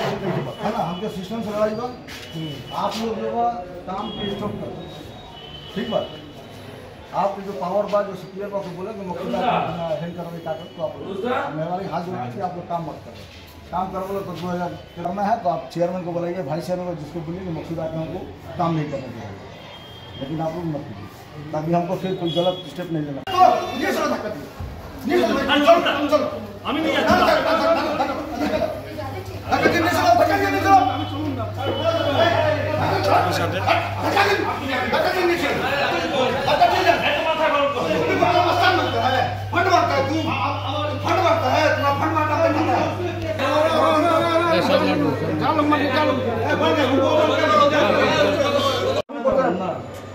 है ना, हमके सिस्टम से लड़ाई बा। आप लोग जो बा काम के स्टॉप करो, ठीक बा। आपके जो पावर बा जो सुप्रियर बा को बोले कि मुख्यमंत्री हैंड करवाई ताकत, तो आप मेहरबानी हाथ जोड़ के आप लोग काम मत करो। काम करो बोले तो 2000 करना है तो आप चेयरमैन को बुलाइए, भाई चेयरमैन को, जिसको बोलिए कि मुख्यमंत्री हमको काम नहीं करने देंगे, लेकिन आप लोग मत कीजिए ताकि हमको फिर कोई गलत स्टेप नहीं लेना।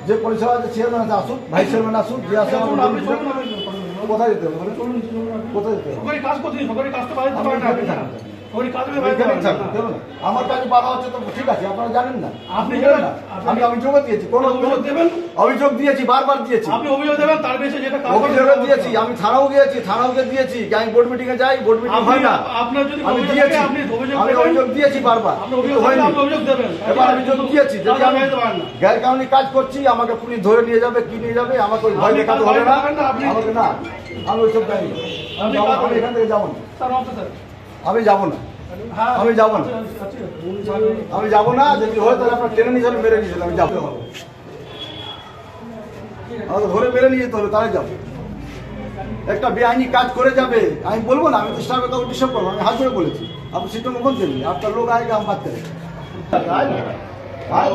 যে পরিষেবা যে চেয়ারম্যান আছে আসুক, ভাইস চেয়ারম্যান আসুক, যে আছে কোথায় যেতে হবে, কোথায় যেতে হবে? আমার কাছে বাধা হচ্ছে তো ঠিক আছে, আপনারা জানেন না, আপনি জানেন না, আমি অভিযোগ দিয়েছি, কোন অভিযোগ দিয়েছি, বারবার দিয়েছি, আপনি অভিযোগ দেবেন, তার বেশি যেটা অভিযোগ দিয়েছি, আমি থানাও গিয়েছি, থানাওকে দিয়েছি, আমি বোর্ড মিটিং এ যাই, বোর্ড মিটিং হয় না, আপনার যদি আমি দিয়েছি, আমি অভিযোগ দিয়েছি বারবার, অভিযোগ দেবেন, এবার অভিযোগ দিয়েছি, যদি আমি গ্যার কানুনি কাজ করছি আমাকে পুলিশ ধরে নিয়ে যাবে, কি নিয়ে যাবে, আমাকে ওই ভয় দেখাতে হবে না, আমাকে না, আমি ওইসব জানি না, আমি এখান থেকে যাবো না, আমি যাবো না, আমি যাবো না, আমি যাবো না, যদি হয় তাহলে আপনার ট্রেনে নিয়ে মেরে নিয়েছিল, আমি যাবো, আমাকে ধরে মেরে নিয়ে যেতে হবে, তাহলে যাবো। একটা বেআইনি কাজ করে যাবে, আমি বলবো না, আমি তো স্টাফে কাউকে ডিস্টার্ব করবো, আমি হাত ধরে বলেছি, আপনি সিস্টেম কখন দেবেন, আপনার লোক আएगा हम बात करें,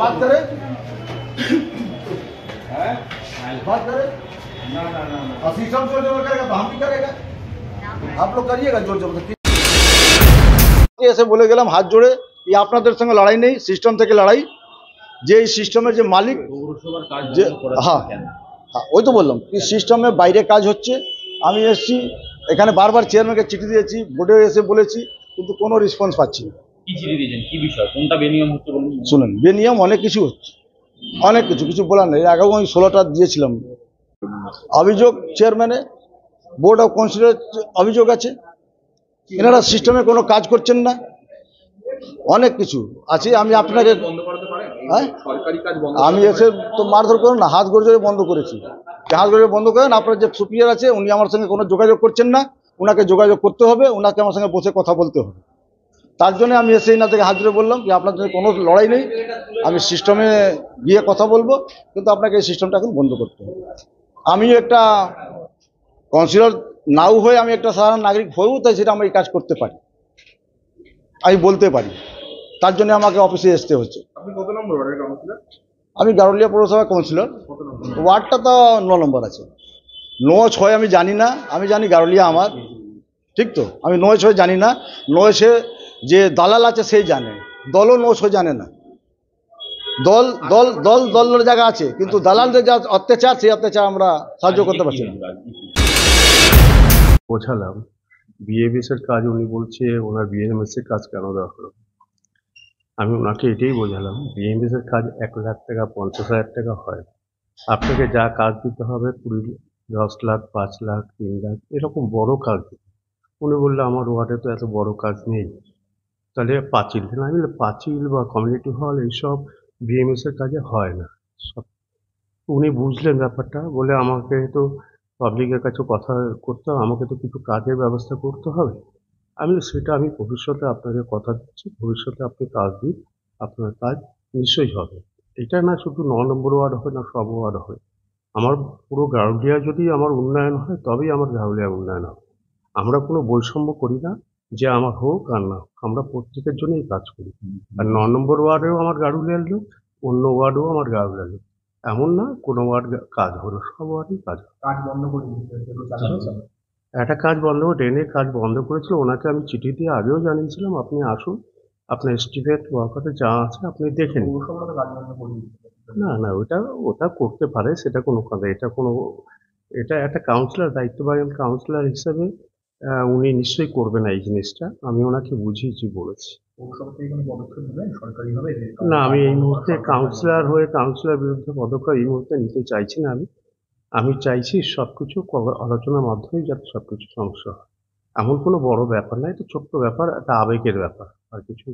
बात करें, बात करें, और सिस्टम जोर जोर करेगा तो हम भी करेगा, आप लोग करिएगा जोर जबरदस्ती। ऐसे बोले গেলাম হাত জোড়ে, এই আপনাদের সঙ্গে লড়াই নেই, সিস্টেম থেকে লড়াই, যে এই সিস্টেমের যে মালিক, হ্যাঁ হ্যাঁ ওই তো বললাম কি সিস্টেমের বাইরে কাজ হচ্ছে, আমি এসেছি এখানে বারবার চেয়ারম্যানকে চিঠি দিয়েছি, বোর্ডে এসে বলেছি, কিন্তু কোনো রেসপন্স পাচ্ছি না। কি চিঠি দিয়েছেন, কি বিষয়, কোনটা বেনিয়ম হচ্ছে বলুন? শুনুন, বেনিয়ম অনেক কিছু হচ্ছে, অনেক কিছু, কিছু বলার নেই, আগেও আমি 16টা দিয়েছিলাম অভিযোগ চেয়ারম্যানে, বোর্ড অফ কাউন্সিলর অভিযোগ আছে, এনারা সিস্টেমে কোনো কাজ করছেন না, অনেক কিছু আছে। আমি আপনাকে আমি এসে তো মারধর করুন না, হাত গড়ে বন্ধ করেছি, হাত গড়ে বন্ধ করেন, আপনার যে সুপিরিয়র আছে উনি আমার সঙ্গে কোনো যোগাযোগ করছেন না, ওনাকে যোগাযোগ করতে হবে, ওনাকে আমার সঙ্গে বসে কথা বলতে হবে, তার জন্য আমি এসে এনার থেকে হাত ধরে বললাম যে আপনার জন্য কোনো লড়াই নেই, আমি সিস্টেমে গিয়ে কথা বলবো, কিন্তু আপনাকে এই সিস্টেমটা এখন বন্ধ করতে হবে। আমি একটা কাউন্সিলর নাও হয়ে আমি একটা সাধারণ নাগরিক হয়েও তাই সেটা আমি এই কাজ করতে পারি, আমি বলতে পারি, তার জন্য আমাকে অফিসে আসতে হচ্ছে। আপনি কত নম্বর ওয়ার্ডের কাউন্সিলর? আমি গারুলিয়া পৌরসভা কাউন্সিলর, ওয়ার্ডটা তো 9 নম্বর আছে, 9-6 আমি জানি না, আমি জানি গারুলিয়া আমার, ঠিক তো, আমি 9-6 জানি না, 9-6 যে দালাল আছে সেই জানে, দলও 9-6 জানে না, দল দল দল দলের জায়গা আছে, কিন্তু দালালদের যা অত্যাচার সেই অত্যাচার আমরা সাহায্য করতে পারছি না। বোঝালাম বিএমএস এর কাজ, উনি বলছে ওনার বিএমএস এর কাজ কেন দেওয়া হলো, আমি ওনাকে এটাই বোঝালাম বিএমএস এর কাজ 1 লাখ টাকা 50,000 টাকা হয়, আপনাকে যা কাজ দিতে হবে 10 লাখ 5 লাখ 3 লাখ এরকম বড় কাজ দিতে। উনি বললে আমার ওয়ার্ডে তো এত বড় কাজ নেই, তাহলে পাঁচিল, আমি পাঁচিল বা কমিউনিটি হল এইসব বিএমএস এর কাজে হয় না। উনি বুঝলেন ব্যাপারটা, বলে আমাকে তো পাবলিকের কাছে কথা করতে হবে, আমাকে তো কিছু কাজের ব্যবস্থা করতে হবে। আমি সেটা আমি ভবিষ্যতে আপনাকে কথা দিচ্ছি, ভবিষ্যতে আপনি কাজ দিন, আপনার কাজ নিশ্চয়ই হবে। এটা না শুধু 9 নম্বর ওয়ার্ড হয় না, সব ওয়ার্ড হয়। আমার পুরো গারুলিয়া যদি আমার উন্নয়ন হয় তবেই আমার গারুলিয়া উন্নয়ন হবে। আমরা কোনো বৈষম্য করি না যে আমার হোক আর না হোক, আমরা প্রত্যেকের জন্যই কাজ করি। আর 9 নম্বর ওয়ার্ডেও আমার গারুলিয়ার লোক, অন্য ওয়ার্ডেও আমার গারুলিয়ার লোক, এমন না কোনো ওয়ার্ড কাজ হলো, সব ওয়ার্ডই কাজ বন্ধ করে একটা কাজ বন্ধ করে ড্রেনের কাজ বন্ধ করেছিল, ওনাকে আমি চিঠি দিয়ে আগেও জানিয়েছিলাম আপনি আসুন, আপনার এস্টিমেট ওয়ার্কারে যা আছে আপনি দেখে নিন। না না ওটা করতে পারে, সেটা কোনো কথা, এটা একটা কাউন্সিলর দায়িত্ববান কাউন্সিলর হিসাবে উনি নিশ্চয়ই করবেন এই জিনিসটা, আমি ওনাকে বুঝিয়েছি বলেছি। না আমি এই মুহূর্তে কাউন্সিলর হয়ে কাউন্সিলর বিরুদ্ধে পদক্ষেপ এই মুহূর্তে নিতে চাইছি না। আমি চাইছি সবকিছু আলোচনার মাধ্যমেই যাতে সবকিছু সমস্যা হয়। এমন কোনো বড় ব্যাপার না, এটা ছোট্ট ব্যাপার, একটা আবেগের ব্যাপার, আর কিছু।